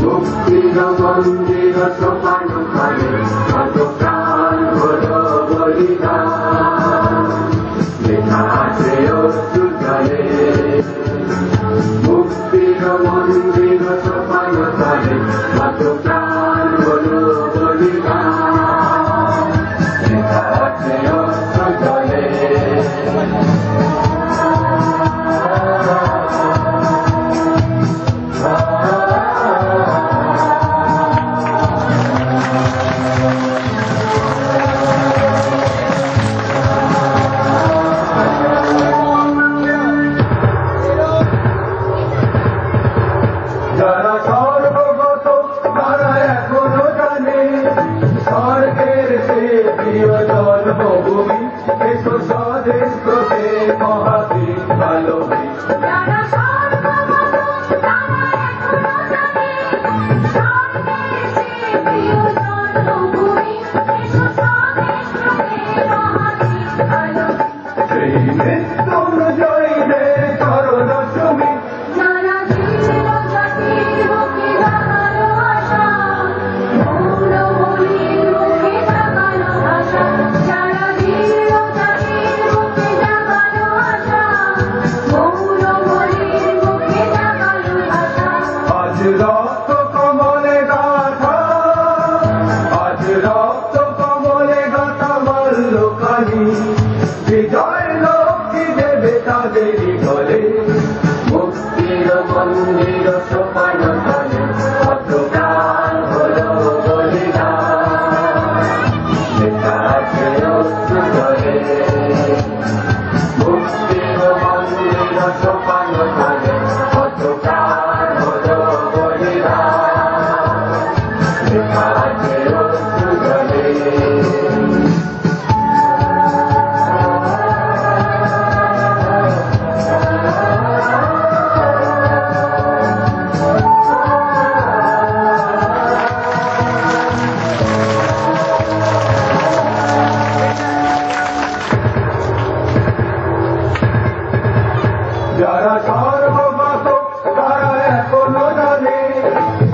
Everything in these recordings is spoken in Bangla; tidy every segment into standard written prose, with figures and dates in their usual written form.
মুক্তির মন্দির সোপান তলে কত প্রাণ হলো বলিদান লেখা আছে অশ্রু জলে মুক্তির মন্দির সোপান তলে কত প্রাণ হলো বলিদান লেখা আছে অশ্রু জলে যারা সর্বগত তারা এখনো জানে স্বর্গের সে প্রিয় জন্মভূমি এসো স্বদেশ প্রতি মহাবীর ভালোবে যারা সর্বগত তারা এখনো জানে স্বর্গের সে প্রিয় জন্মভূমি এসো স্বদেশ প্রতি মহাবীর ভালোবে সেই মৃত্যুঞ্জয়ীদের চরণ চুমি যারা জীর্ণ জাতির বুকে জাগালো আশা মৌলমলির বুকে জাগালো আশা যারা জীর্ণ জাতির বুকে জাগালো আশা মৌলমলির বুকে জাগালো আশা আজ রক্ত কমলে গাথা আজ রক্ত কমলে গাথা মল্লখানি বিজয় লক্ষ্মী দেবে তাদেরই ঘরে মুক্তির মন্দির সোপান তলে কত প্রাণ হলো বলিদান লেখা আছে অশ্রু জলে মুক্তির মন্দির সোপান তলে কত প্রাণ হলো বলিদান লেখা আছে অশ্রু জলে যারা সর্বগত তারা এখনো জানে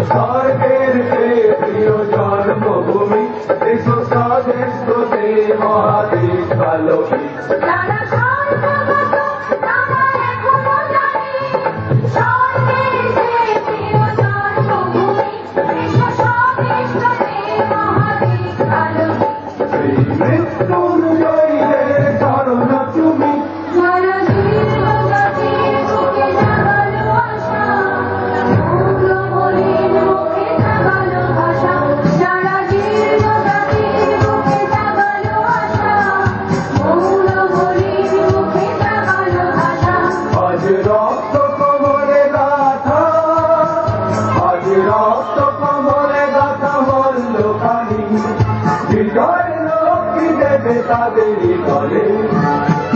স্বর্গের সে প্রিয় জন্মভূমি এসো স্বদেশ প্রতি মহাবীর ভালোবে যারা সর্বগত তারা এখনো জানে স্বর্গের সে প্রিয় জন্মভূমি এসো স্বদেশ প্রতি মহাবীর ভালোবে সেই মৃত্যুঞ্জয়ীদের চরণ চুমি যারা জীর্ণ জাতির বুকে জাগালো আশা মৌলমলির বুকে জাগালো আশা যারা জীর্ণ জাতির বুকে জাগালো আশা মৌলমলির বুকে জাগালো আশা আজ রক্ত কমলে গাথা আজ রক্ত কমলে গাথা মল্লখানি বিজয় লক্ষ্মী দেবে তাদেরই ঘরে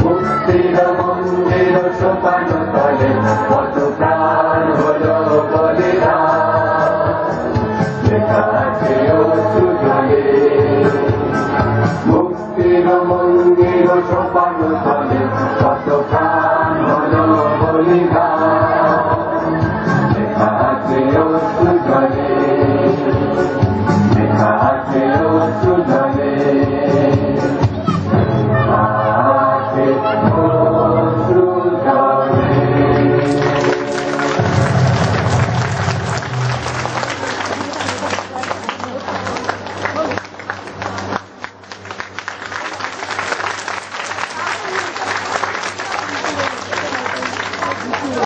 মুক্তির মন্দির সোপান তলে কত